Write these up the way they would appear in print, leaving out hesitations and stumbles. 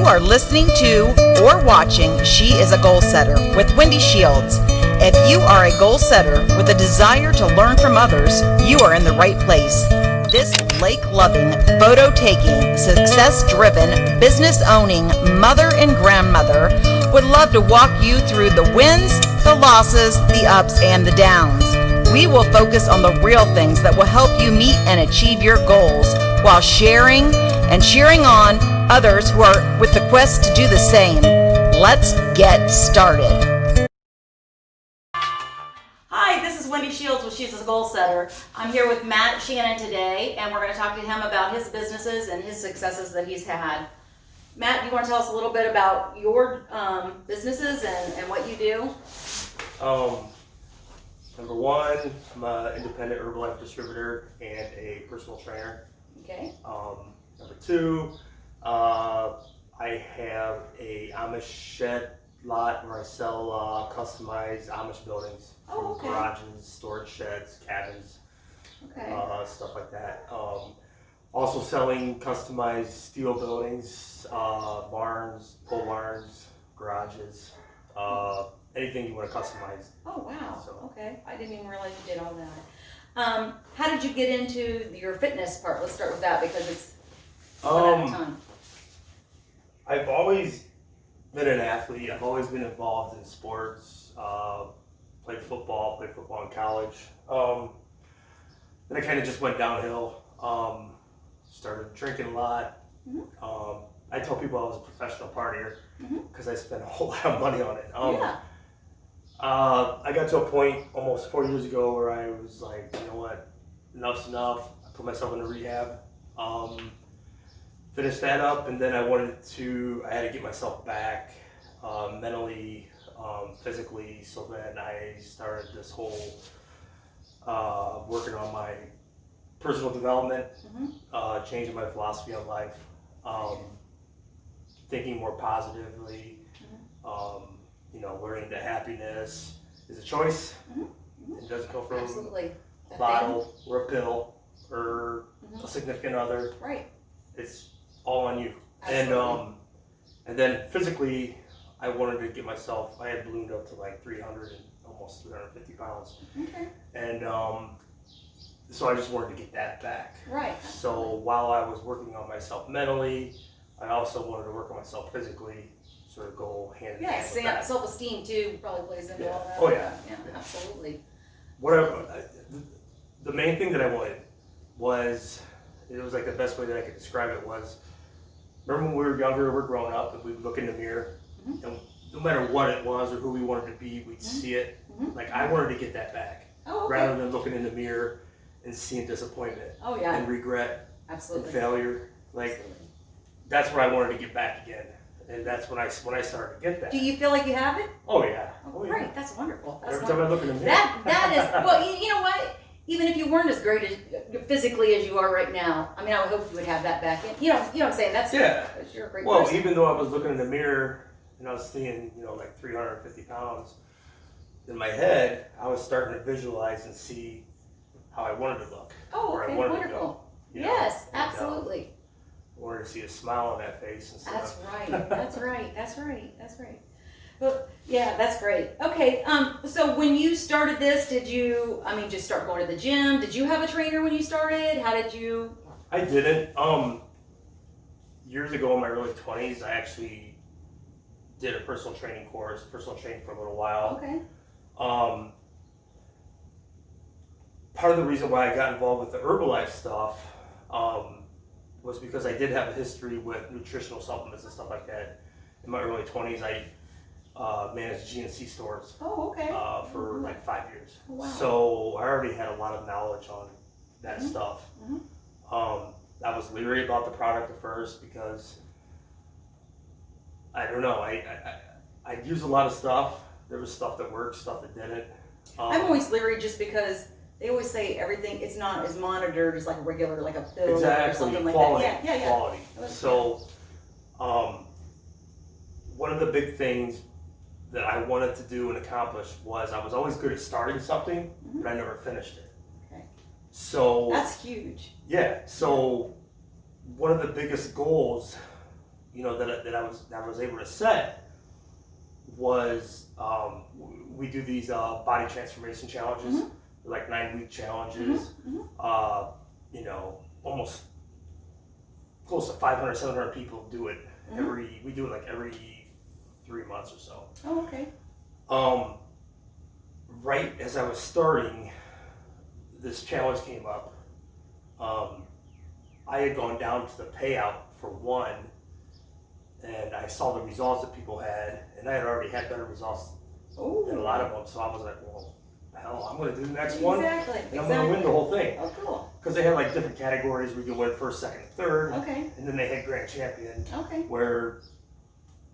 You are listening to or watching She is a Goal Setter with Wendy Shields. If you are a goal setter with a desire to learn from others, you are in the right place. This lake-loving, photo-taking, success-driven, business-owning mother and grandmother would love to walk you through the wins, the losses, the ups, and the downs. We will focus on the real things that will help you meet and achieve your goals while sharing and cheering on others who are with the quest to do the same. Let's get started. Hi, this is Wendy Shields with She's a Goal Setter. I'm here with Matt Tschanen today, and we're going to talk to him about his businesses and his successes that he's had. Matt, do you want to tell us a little bit about your businesses and what you do? Number one, I'm an independent Herbalife distributor and a personal trainer. Okay. Number two, I have a Amish shed lot where I sell customized Amish buildings. Oh, okay. Garages, storage sheds, cabins, Okay. stuff like that. Also selling customized steel buildings, barns, pole barns, garages, anything you want to customize. Oh, wow. So. Okay. I didn't even realize you did all that. How did you get into your fitness part? Let's start with that because it's a ton. I've always been an athlete. I've always been involved in sports. Played football in college. Then I kind of just went downhill. Started drinking a lot. Mm-hmm. I tell people I was a professional partier because Mm-hmm. I spent a whole lot of money on it. Yeah. I got to a point almost 4 years ago where I was like, you know what, enough's enough. I put myself into rehab. Finished that up, and then I had to get myself back mentally, physically. So then I started this whole working on my personal development, changing my philosophy on life, thinking more positively, learning that happiness is a choice. It doesn't come from a bottle or a pill or a significant other. Right. It's all on you. Absolutely. And then physically, I wanted to get myself, I had ballooned up to like 300 and almost 350 pounds. Okay. And so I just wanted to get that back. Right. So while I was working on myself mentally, I also wanted to work on myself physically, sort of go hand in hand with that. Self-esteem too probably plays into all that. Oh yeah. Yeah, absolutely. The main thing that I wanted was, it was like the best way that I could describe it was, remember when we were younger, we were growing up, and we'd look in the mirror, and no matter what it was or who we wanted to be, we'd see it. Like, I wanted to get that back. Oh, okay. Rather than looking in the mirror and seeing disappointment and regret and failure. Like, Absolutely. That's what I wanted to get back again. And that's when I started to get that. Do you feel like you have it? Oh, yeah. Oh, yeah. great. That's wonderful. That's Every time I look in the mirror. That is, well, you know what? Even if you weren't as great physically as you are right now, I mean, I would hope you would have that back in. You know what I'm saying? You're a great person. Even though I was looking in the mirror and I was seeing, like 350 pounds, in my head, I was starting to visualize and see how I wanted to look. Oh, okay, wonderful. Yes, absolutely. I wanted to see a smile on that face. That's right. Well, yeah, that's great. Okay, so when you started this, did you, just start going to the gym? Did you have a trainer when you started? How did you? I didn't. Years ago in my early 20s, I actually did a personal training course, personal training for a little while. Okay. Part of the reason why I got involved with the Herbalife stuff was because I did have a history with nutritional supplements and stuff like that. In my early 20s, I managed GNC stores for like 5 years. Oh, wow. So I already had a lot of knowledge on that stuff. I was leery about the product at first because, I don't know, I'd use a lot of stuff. There was stuff that worked, stuff that didn't. I'm always leery just because they always say everything, it's not as monitored as like a regular, like a pill or something like that. Yeah. Quality. So, one of the big things that I wanted to do and accomplish was I was always good at starting something, but I never finished it. Okay. So that's huge. Yeah. So one of the biggest goals that I was able to set was we do these body transformation challenges, like 9-week challenges. Almost close to 500, 700 people do it we do it like every 3 months or so. Oh, okay. Right as I was starting, this challenge came up. I had gone down to the payout for one, and I saw the results that people had, and I had already had better results than a lot of them. So I was like, well, hell, I'm going to do the next one, and I'm going to win the whole thing. Oh, cool. Because they had like different categories where you can win first, second, and third. Okay. And then they had Grand Champion, Okay. where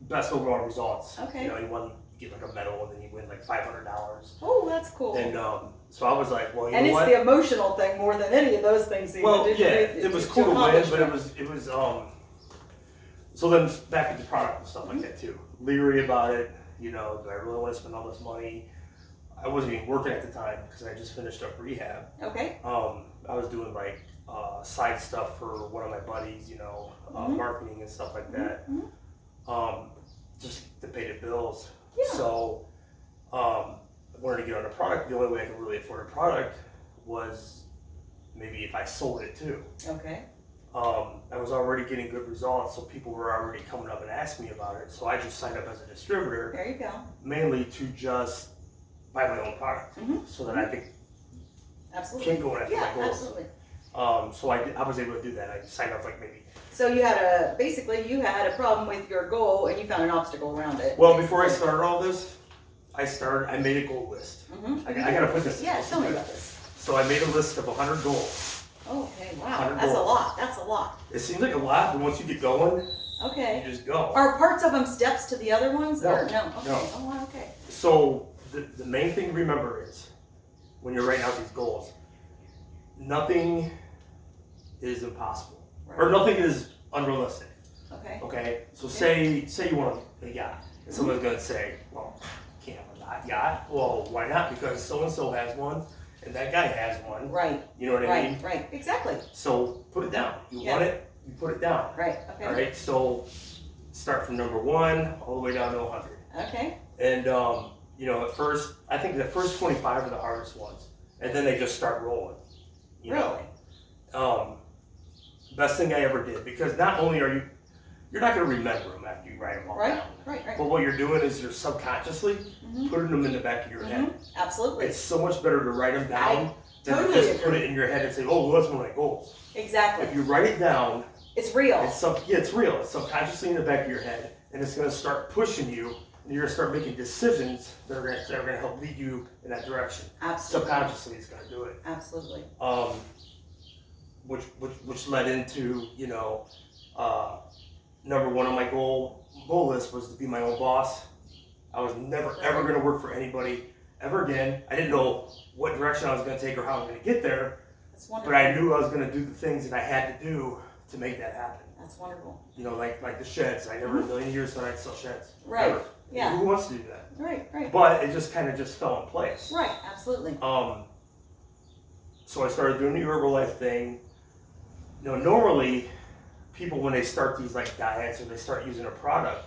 best overall results. Okay. You get like a medal, and then you win like $500. Oh, that's cool. And so I was like, well, you and know it's what? the emotional thing more than any of those things. It was cool to win, but it was so then back to the product and stuff like that too. Leery about it, do I really want to spend all this money? I wasn't even working at the time because I just finished up rehab. Okay. I was doing like side stuff for one of my buddies, marketing and stuff like that, just to pay the bills. Yeah. So I wanted to get on a product. The only way I could really afford a product was maybe if I sold it too. Okay. I was already getting good results, so people were already coming up and asking me about it. So I just signed up as a distributor. There you go. Mainly to just buy my own product, so that I could keep going after my goals. Absolutely. So I was able to do that. I signed up like maybe. So you had a problem with your goal, and you found an obstacle around it. Well, before I started all this, I made a goal list. I got to put this. Yeah, tell me about this. So I made a list of 100 goals. Okay, wow, that's a lot. That's a lot. It seems like a lot, but once you get going, okay, you just go. Are parts of them steps to the other ones? No. Or no? Okay. No. Oh, wow, okay. So the main thing to remember is when you're writing out these goals, nothing is impossible, or nothing is unrealistic. Okay. Okay. So say you want a yacht, and someone's gonna say, well, can't have a yacht. Well, why not? Because so and so has one. And that guy has one. Right. You know what I mean? Right. Exactly. So put it down. You want it, you put it down. Right. Okay. All right. So start from number 1 all the way down to 100. Okay. And at first, I think the first 25 are the hardest ones, and then they just start rolling. Really? Best thing I ever did, because not only you're not going to remember them after you write them all down. Right. But what you're doing is you're subconsciously putting them in the back of your head. Absolutely. It's so much better to write them down than totally to just agree. put it in your head and say, oh, well, that's one of my goals. Exactly. If you write it down, it's real. It's real. It's subconsciously in the back of your head, and it's going to start pushing you, and you're going to start making decisions that are going to help lead you in that direction. Absolutely. Subconsciously, it's going to do it. Absolutely. Which led into, number 1 on my goal list was to be my own boss. I was never ever going to work for anybody ever again. I didn't know what direction I was going to take or how I was going to get there, but I knew I was going to do the things that I had to do to make that happen. That's wonderful. Like the sheds. I never in a million years thought I'd sell sheds. Right. Ever. Yeah. Who wants to do that? Right. But it just kind of fell in place. Right. Absolutely. So I started doing the Herbalife thing. Normally, people when they start these like diets or they start using a product,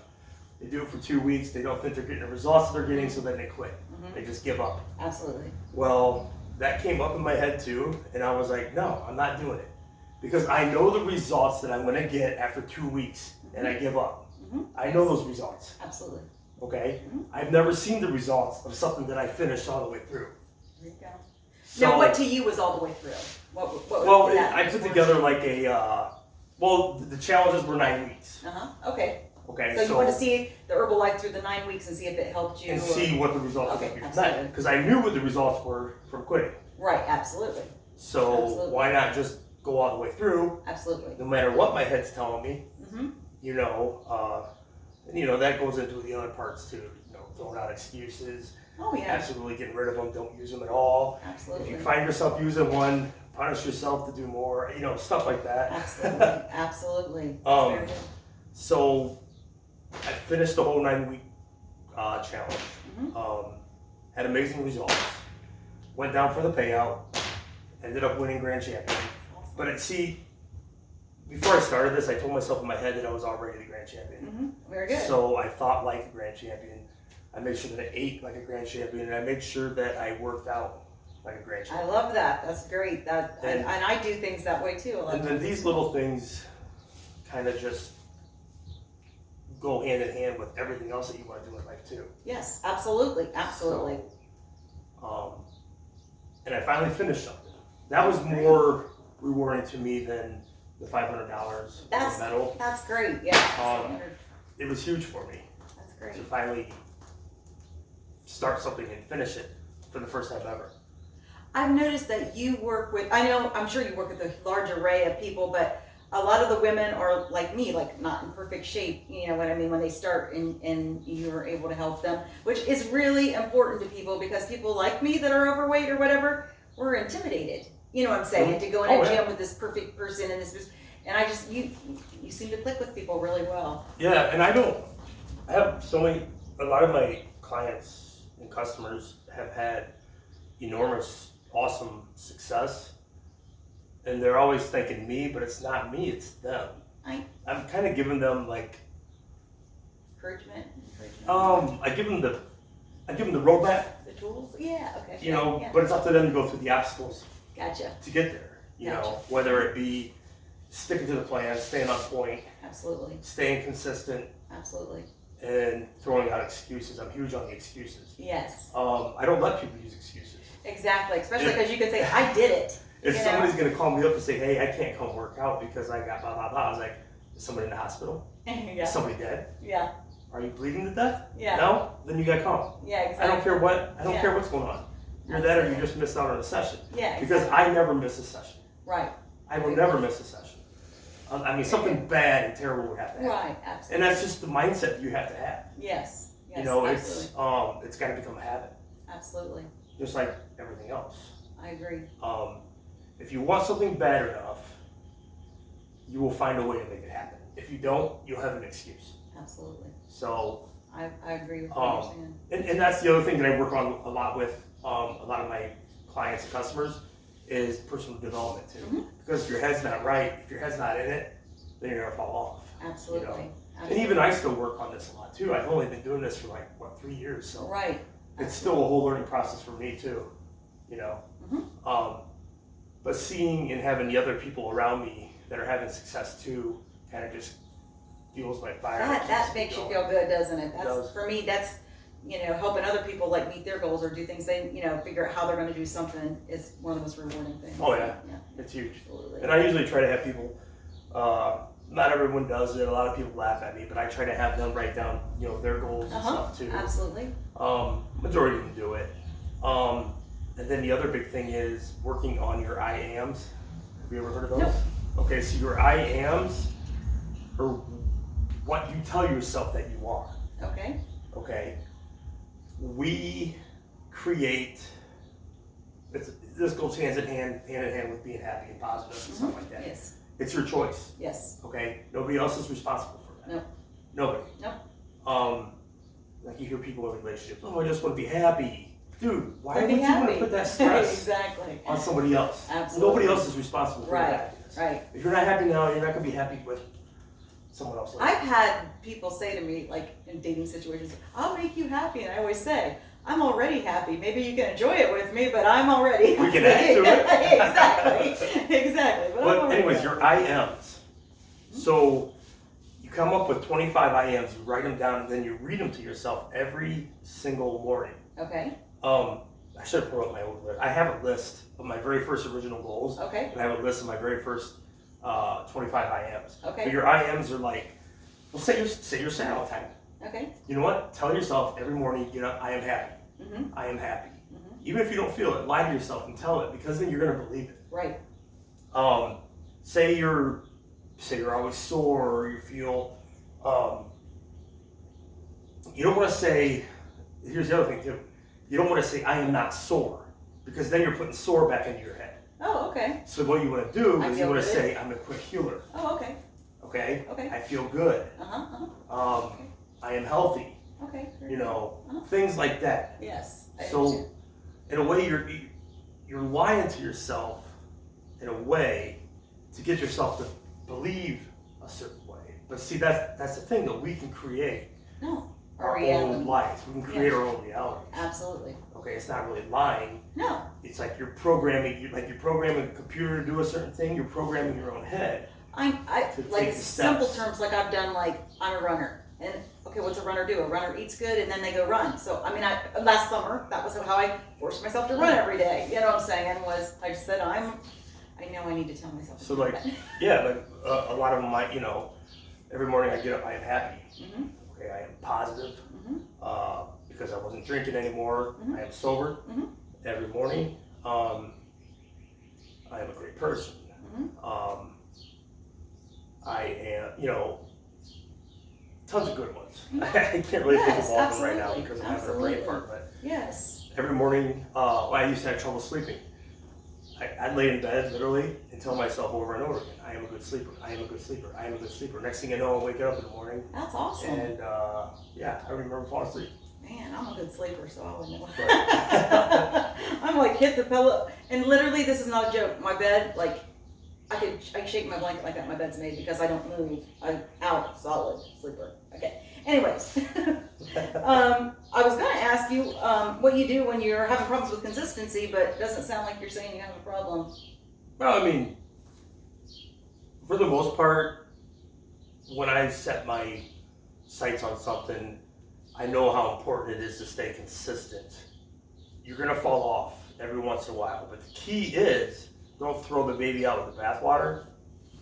they do it for 2 weeks. They don't think they're getting the results that they're getting, so then they quit. They just give up. Absolutely. Well, that came up in my head too, and I was like, no, I'm not doing it. Because I know the results that I'm going to get after 2 weeks, and I give up. I know those results. Absolutely. Okay? I've never seen the results of something that I finished all the way through. There you go. So, now, what to you was all the way through? What I put together like the challenges were 9 weeks. Okay. Okay. So you want to see the Herbalife through the 9 weeks and see if it helped you? And see what the results were Okay, from that. Because I knew what the results were from quitting. Right, absolutely. So why not just go all the way through? Absolutely. No matter what my head's telling me. That goes into the other parts too. Throwing out excuses. Oh yeah. Absolutely getting rid of them. Don't use them at all. Absolutely. If you find yourself using one, punish yourself to do more. Stuff like that. Absolutely. Very good. So I finished the whole 9-week challenge. Had amazing results. Went down for the payout. Ended up winning Grand Champion. But before I started this, I told myself in my head that I was already the grand champion. Mm-hmm. Very good. So I thought like a grand champion. I made sure that I ate like a grand champion, and I made sure that I worked out like a grand champion. I love that. That's great. And I do things that way too. And then these little things kind of just go hand in hand with everything else that you want to do in life too. Yes, absolutely, absolutely. So, and I finally finished something. That was more rewarding to me than the $500 medal. That's great. Yeah. It was huge for me. That's great. To finally start something and finish it for the first time ever. I've noticed that you work with, I'm sure you work with a large array of people, but a lot of the women are like me, like not in perfect shape, you know what I mean, when they start and you're able to help them, which is really important to people because people like me that are overweight or whatever, we're intimidated. You know what I'm saying? To go in a gym with this perfect person and and I just, you seem to click with people really well. Yeah, and I have a lot of my clients and customers have had enormous, awesome success. And they're always thanking me, but it's not me, it's them. I'm kind of giving them like encouragement. I give them the roadmap. The tools? Yeah, okay. You know, but it's up to them to go through the obstacles. Gotcha. To get there. You know, whether it be sticking to the plan, staying on point. Absolutely. Staying consistent. Absolutely. And throwing out excuses. I'm huge on the excuses. Yes. I don't let people use excuses. Exactly, especially because you can say, I did it. If somebody's going to call me up and say, hey, I can't come work out because I got blah, blah, blah, I was like, is somebody in the hospital? Yeah. Is somebody dead? Yeah. Are you bleeding to death? Yeah. No? Then you got to come. Yeah, exactly. I don't care what's going on. You're that or you just missed out on a session. Yeah, Because I never miss a session. Right. I will never miss a session. I mean, something bad and terrible would have to happen. Right, absolutely. And that's just the mindset you have to have. Yes. You know, absolutely. it's got to become a habit. Absolutely. Just like everything else. I agree. If you want something bad enough, you will find a way to make it happen. If you don't, you'll have an excuse. Absolutely. So I agree with what you're saying. And that's the other thing that I work on a lot with a lot of my clients and customers is personal development too. Mm-hmm. Because if your head's not right, if your head's not in it, then you're gonna fall off. Absolutely. You know? Absolutely. And even I still work on this a lot too. I've only been doing this for 3 years, so right. It's still a whole learning process for me too. You know. Mm-hmm. But seeing and having the other people around me that are having success too kind of just fuels my fire. That makes you feel good, doesn't it? That's, it does. For me, that's, helping other people like meet their goals or do things they, figure out how they're going to do something is one of the most rewarding things. Oh yeah. It's huge. Absolutely. And I usually try to have people, not everyone does it, a lot of people laugh at me, but I try to have them write down, their goals and stuff too. Absolutely. Majority of them do it. And then the other big thing is working on your I ams. Have you ever heard of those? Nope. Okay, so your I ams are what you tell yourself that you are. Okay. Okay. We create, this goes hand in hand with being happy and positive and stuff like that. Yes. It's your choice. Yes. Okay? Nobody else is responsible for that. No. Nobody. No. Like you hear people in relationships, I just want to be happy. Dude, why would you want to put that stress on somebody else? Absolutely. Nobody else is responsible for your happiness. Right. If you're not happy now, you're not going to be happy with someone else. I've had people say to me, like in dating situations, I'll make you happy. And I always say, I'm already happy. Maybe you can enjoy it with me, but I'm already happy. We can add to it. Exactly. But anyways, your IMs. So you come up with 25 IMs, you write them down, and then you read them to yourself every single morning. Okay. I should have put up my old list. I have a list of my very first original goals. Okay. And I have a list of my very first 25 IMs. Okay. But your IMs are like, well, say you're sad all the time. Okay. You know what? Tell yourself every morning you get up, I am happy. Mm-hmm. I am happy. Mm-hmm. Even if you don't feel it, lie to yourself and tell it, because then you're going to believe it. Right. Say you're always sore, or you feel, you don't want to say, here's the other thing too, you don't want to say I am not sore, because then you're putting sore back into your head. Oh, okay. So what you want to do is you want to say I'm a quick healer. Oh, okay. Okay? Okay. I feel good. Okay. I am healthy. Okay. Things like that. Yes. So in a way you're lying to yourself in a way to get yourself to believe a certain way. But see, that's the thing, though. We can create our own lives. We can create our own realities. Absolutely. Okay, it's not really lying. No. It's like you're programming a computer to do a certain thing. You're programming your own head. I like simple terms, like I've done, like I'm a runner, and okay, what's a runner do? A runner eats good and then they go run. So I mean, last summer that was how I forced myself to run every day. You know what I'm saying? I just said I know I need to tell myself. So like, a lot of them might, every morning I get up, I am happy. Mm-hmm. Okay, I am positive because I wasn't drinking anymore. Mm-hmm. I am sober every morning. I am a great person. Mm-hmm. I am, tons of good ones. I can't really think of all of them right now because I'm having a brain fart. But every morning, I used to have trouble sleeping. I'd lay in bed literally and tell myself over and over again, I am a good sleeper, I am a good sleeper, I am a good sleeper. Next thing I know, I'm waking up in the morning. That's awesome. And I remember falling asleep. Man, I'm a good sleeper, so I wouldn't know. I'm like, hit the pillow. And literally, this is not a joke. My bed, like, I can shake my blanket like that. My bed's made because I don't move. I'm out, solid sleeper. Okay. Anyways, I was going to ask you what you do when you're having problems with consistency, but it doesn't sound like you're saying you have a problem. Well, I mean, for the most part, when I set my sights on something, I know how important it is to stay consistent. You're going to fall off every once in a while, but the key is don't throw the baby out with the bathwater.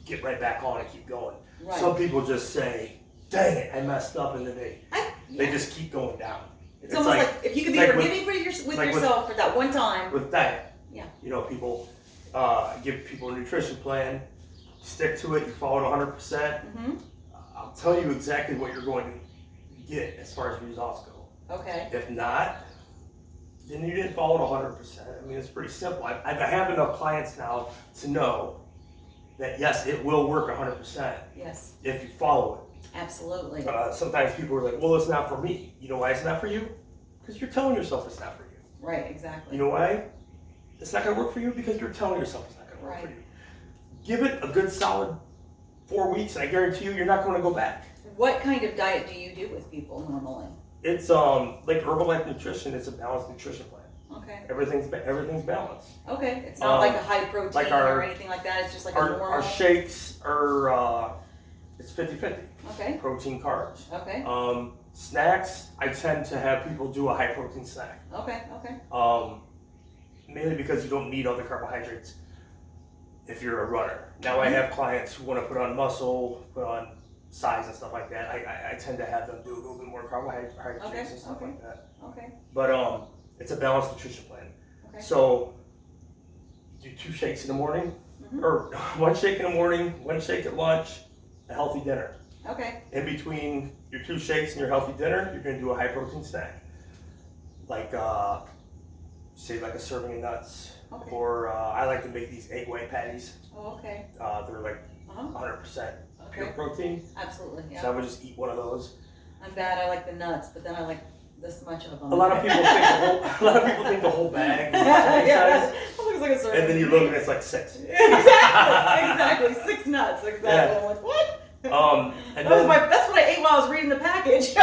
Get right back on and keep going. Right. Some people just say, dang it, I messed up, and then they just keep going down. It's almost like if you could be forgiving with yourself for that one time. With diet. Yeah. People give people a nutrition plan, stick to it, you follow it 100%. Mm-hmm. I'll tell you exactly what you're going to get as far as results go. Okay. If not, then you didn't follow it 100%. I mean, it's pretty simple. I have enough clients now to know that, yes, it will work 100%. Yes. If you follow it. Absolutely. Sometimes people are like, well, it's not for me. You know why it's not for you? Because you're telling yourself it's not for you. Right, exactly. You know why it's not going to work for you? Because you're telling yourself it's not going to work for you. Give it a good solid 4 weeks, and I guarantee you, you're not going to go back. What kind of diet do you do with people normally? It's like Herbalife Nutrition. It's a balanced nutrition plan. Okay. Everything's balanced. Okay. It's not like a high protein or anything like that. It's just like a normal. Our shakes are it's 50-50. Okay. Protein, carbs. Okay. Snacks, I tend to have people do a high protein snack. Okay. Okay. Mainly because you don't need all the carbohydrates if you're a runner. Now I have clients who want to put on muscle, put on size and stuff like that. I tend to have them do a little bit more carbohydrates and stuff like that. Okay. But it's a balanced nutrition plan. Okay. So do 2 shakes in the morning, or 1 shake in the morning, 1 shake at lunch, a healthy dinner. Okay. In between your 2 shakes and your healthy dinner, you're going to do a high protein snack, like say like a serving of nuts, or I like to make these egg white patties. Oh, okay. They're like 100% pure protein. Absolutely, yeah. So I would just eat one of those. I'm bad. I like the nuts, but then I like this much of them. A lot of people think the whole bag is size. It looks like a serving. And then you look and it's like 6. Exactly. 6 nuts. Exactly. Yeah. I'm like, what? That's what I ate while I was reading the package.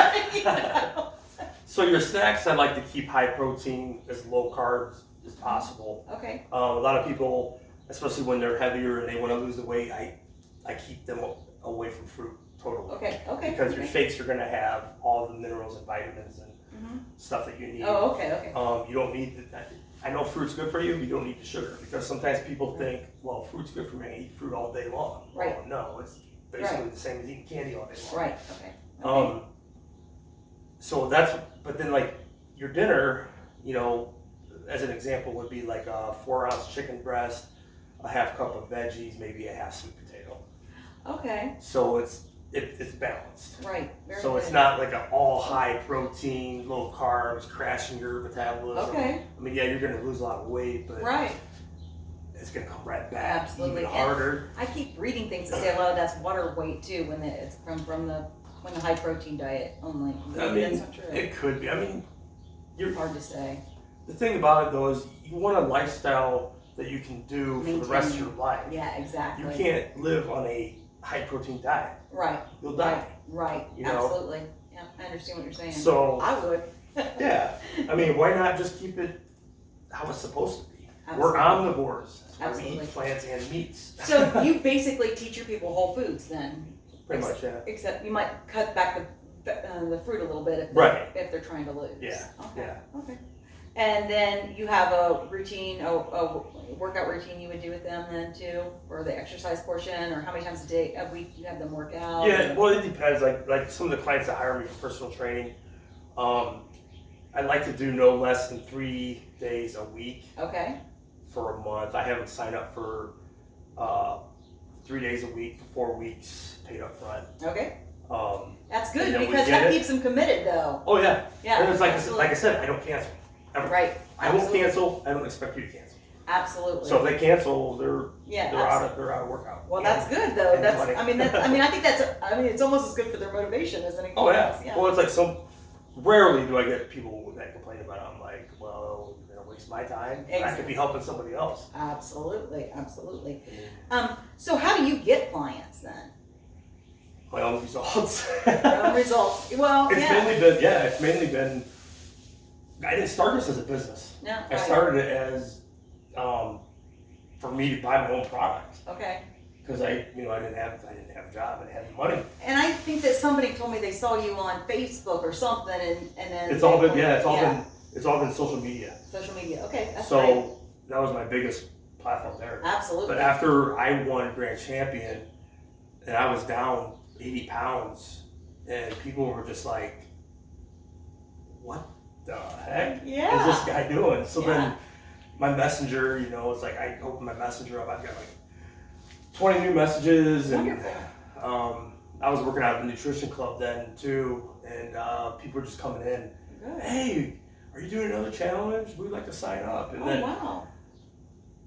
So your snacks, I like to keep high protein, as low carbs as possible. Okay. A lot of people, especially when they're heavier and they want to lose the weight, I keep them away from fruit totally. Okay. Because your shakes are going to have all the minerals and vitamins and stuff that you need. Oh, okay. You don't need I know fruit's good for you, but you don't need the sugar, because sometimes people think, well, fruit's good for me, I eat fruit all day long. Right. Well, no, it's basically the same as eating candy all day long. Right. Okay. So but then like your dinner, as an example, would be like a 4-ounce chicken breast, a half cup of veggies, maybe a half sweet potato. Okay. So it's balanced. Right. So it's not like an all high protein, low carbs, crashing your metabolism. Okay. I mean, yeah, you're going to lose a lot of weight, but it's going to come right back. Absolutely. Even harder. I keep reading things that say a lot of that's water weight too, when it's from the high protein diet only. I mean, that's not true. It could be. I mean, hard to say. The thing about it though is you want a lifestyle that you can do for the rest of your life. Yeah, exactly. You can't live on a high protein diet. Right. You'll die. Right. You know? Absolutely. Yeah, I understand what you're saying. So I would. yeah, I mean, why not just keep it how it's supposed to be? Absolutely. We're omnivores. That's why we Absolutely. eat plants and meats. So you basically teach your people whole foods then? Pretty much, yeah. Except you might cut back the fruit a little bit if Right. if they're trying to lose. Yeah. Okay. Yeah. Okay. And then you have a routine, a workout routine you would do with them then too, for the exercise portion, or how many times a week you have them work out? Yeah, well, it depends. Like some of the clients that hire me for personal training, I like to do no less than 3 days a week. Okay. For a month. I have them sign up for 3 days a week for 4 weeks paid up front. Okay. That's and good then we because get that it. keeps them committed though. Oh yeah. Yeah. And it's like absolutely. I said, I don't cancel. Ever. Right. I won't Absolutely. cancel. I don't expect you to cancel. Absolutely. So if they cancel, they're absolutely. out of workout. Well, that's good though. and That's money. I think it's almost as good for their motivation as anything Oh else. yeah. Well, it's like rarely do I get people that complain about it. I'm like, well, you're gonna waste my time. Exactly. I could be helping somebody else. Absolutely. So how do you get clients then? My own results. Your own results. Well, It's mainly been. I didn't start this as a business. No. I started it as for me to buy my own product Okay. because I didn't have a job and I had the money. And I think that somebody told me they saw you on Facebook or something, and then It's all been social media. social media. Okay, that's So great. that was my biggest platform there. Absolutely. But after I won Grand Champion and I was down 80 pounds and people were just like, what the heck is this guy doing? So then my messenger, it's like I open my messenger up, I've got like 20 new messages. Wonderful. And I was working out at the nutrition club then too, and people were just coming in. Good. Hey, are you doing another challenge? We'd like to sign up. And then Wow.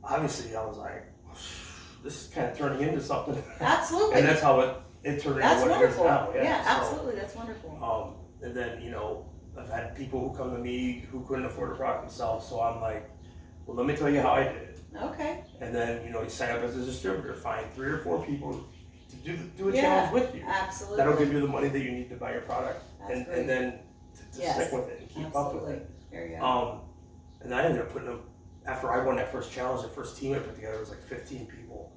obviously I was like, this is kind of turning into something. Absolutely. And that's how it turned into That's what wonderful. it is now. Yeah, So, absolutely. That's wonderful. and then, I've had people who come to me who couldn't afford a product themselves, so I'm like, well, let me tell you how I did it. Okay. And then, you sign up as a distributor, find 3 or 4 people to do a challenge with you. Absolutely. That'll give you the money that you need to buy your product. That's great. And then to Yes. stick with it and keep up with Absolutely. it. There you go. And I ended up putting them, after I won that first challenge, the first team I put together was like 15 people.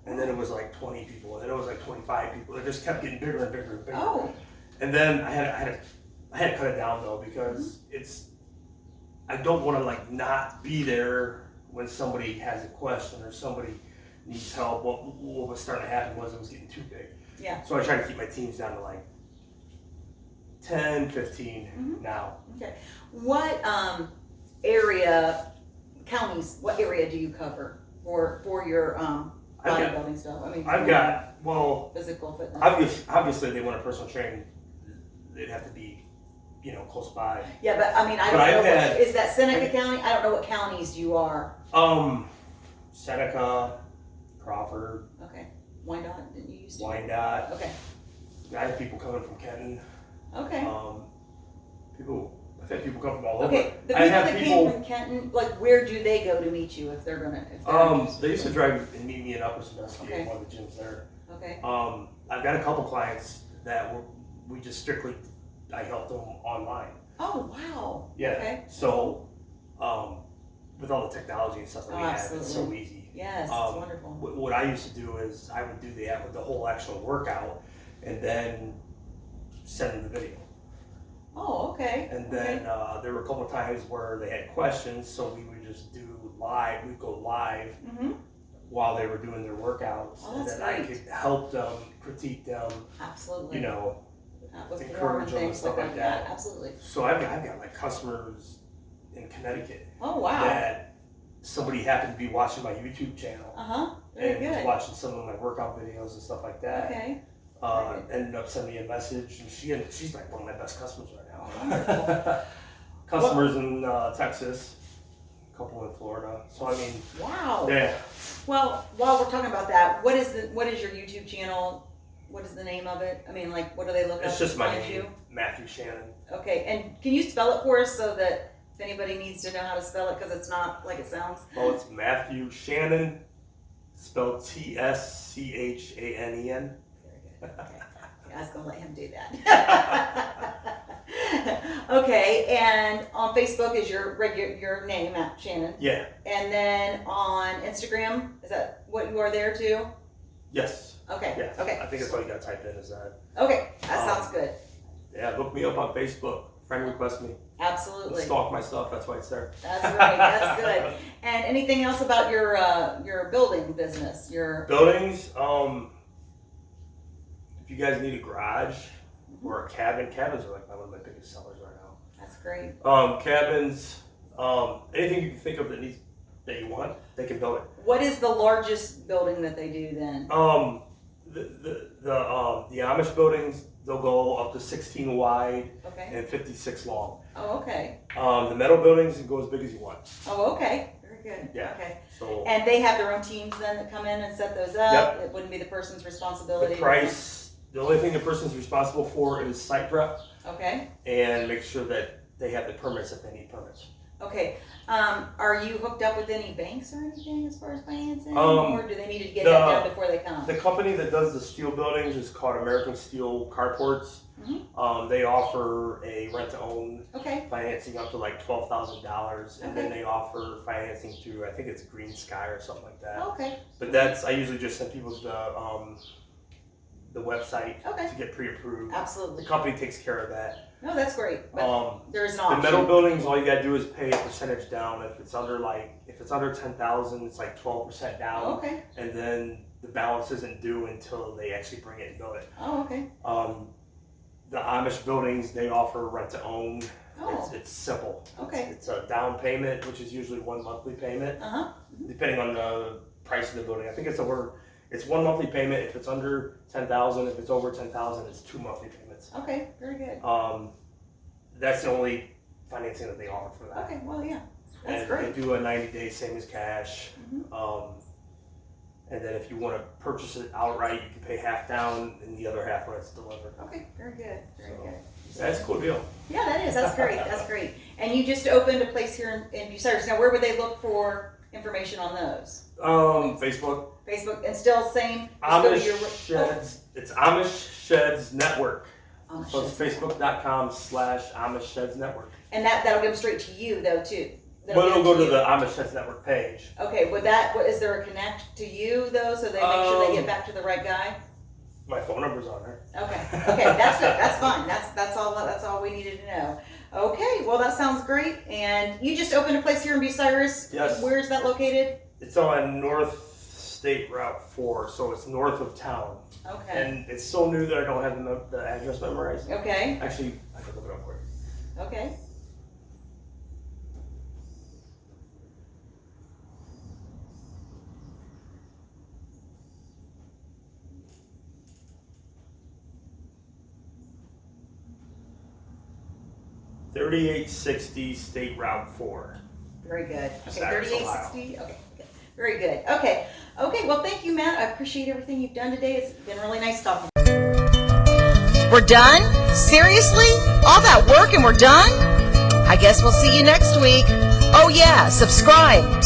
And then it was like 20 people, and then it was like 25 people. It just kept getting bigger and bigger and bigger. Oh. And then I had to cut it down though, because I don't want to like not be there when somebody has a question or somebody needs help. What was starting to happen was it was getting too big. Yeah. So I try to keep my teams down to like 10, 15 now. Okay. What what area do you cover for your bodybuilding stuff? I mean, Physical fitness. Obviously, they want a personal training. They'd have to be, close by. Yeah, but I mean, I don't know. Is that Seneca County? I don't know what counties you are. Seneca, Crawford. Okay. Wyandotte, didn't you used to? Wyandotte. Okay. I have people coming from Kenton. Okay. I've had people come from all over. Okay. The people that came from Kenton, like, where do they go to meet you if they're gonna? They used to drive and meet me in Upper Sandusky Okay. at one of the gyms there. Okay. I've got a couple clients that I helped them online. Oh wow. Yeah. Okay. So, with all the technology and stuff that we have, it's so easy. Yes, it's wonderful. What I used to do is I would do the whole actual workout and then send them the video. Oh, okay. And then there were a couple of times where they had questions, so we would just do live. We'd go live while they were doing their workouts, and then I could help them, critique them. Absolutely. Encourage them and stuff like that. Absolutely. So I've got like customers in Connecticut. Oh wow. That somebody happened to be watching my YouTube channel. Very and was good. watching some of my workout videos and stuff like that. Okay. Ended up sending me a message, and she's like one of my best customers right now. Wonderful. Customers in Texas, a couple in Florida. So I mean, wow. yeah. Well, while we're talking about that, what is your YouTube channel? What is the name of it? I mean, like, what do they look up? It's just my find name, you? Matthew Tschanen. Okay, and can you spell it for us so that if anybody needs to know how to spell it, because it's not like it sounds? Well, it's Matthew Tschanen, spelled Tschanen. Okay. I was gonna let him do that. Okay, and on Facebook is your name, Matt Tschanen. Yeah. And then on Instagram, is that what you are there too? Yes. Okay. Yeah. Okay. I think that's all you got typed in is that. Okay, that sounds good. Yeah, look me up on Facebook. Friend request me. Absolutely. Stalk my stuff. That's why it's there. That's right. That's good. And anything else about your building business? Your buildings. If you guys need a garage or a cabin, cabins are like one of my biggest sellers right now. That's great. Cabins. Anything you can think of that you want, they can build it. What is the largest building that they do then? The Amish buildings, they'll go up to 16 wide Okay. and 56 long. Oh, okay. The metal buildings, you go as big as you want. Oh, okay. Very good. Yeah. Okay. So And they have their own teams then that come in and set those up? Yep. It wouldn't be the person's responsibility? the price, the only thing the person's responsible for is site prep Okay. and make sure that they have the permits if they need permits. Okay. Are you hooked up with any banks or anything as far as financing? Um, or do they need to get that done before they come? The company that does the steel buildings is called American Steel Carports. Mhm. They offer a rent-to-own Okay. financing up to like $12,000, and then Okay. they offer financing through, I think it's Green Sky or something like that. Okay. But I usually just send people to the website Okay. to get pre-approved. Absolutely. The company takes care of that. No, that's great. But there's an The option. metal buildings, all you gotta do is pay a percentage down. If it's under 10,000, it's like 12% down, Oh, okay. and then the balance isn't due until they actually bring it and build it. Oh, okay. The Amish buildings, they offer rent to own. Oh. It's simple. Okay. It's a down payment, which is usually one monthly payment, Uh-huh. depending on the price of the building. I think it's one monthly payment if it's under 10,000. If it's over 10,000, it's 2 monthly payments. Okay. Very good. That's the only financing that they offer for that. Okay. Well, yeah. That's And great. they do a 90-day same as cash. Mhm. And then if you want to purchase it outright, you can pay half down and the other half when it's delivered. Okay. Very good. Very So, good. That's a cool deal. Yeah, that is. That's great. That's great. And you just opened a place here in Bucyrus. Now, where would they look for information on those? Facebook. Facebook, and still same. Just go to your Amish Sheds. It's Amish Sheds Network. Amish So it's Sheds. facebook.com/Amish Sheds Network. And that'll go straight to you though too. Well, it'll go to the Amish Sheds Network page. Okay, is there a connect to you though, so they make sure they get back to the right guy? My phone number's on there. Okay, that's good. That's fine. That's all we needed to know. Okay, well that sounds great. And you just opened a place here in Bucyrus. Yes. Where is that located? It's on North State Route 4, so it's north of town. Okay. And it's so new that I don't have the address memorized. Okay. Actually, I can look it up quick. Okay. $3860 State Route 4. Very good. Okay, Bucyrus, 3860. Okay, good. Very good. Okay. Okay, well thank you, Matt. I appreciate everything you've done today. It's been really nice talking to you. We're done? Seriously? All that work and we're done? I guess we'll see you next week. Oh yeah, subscribe.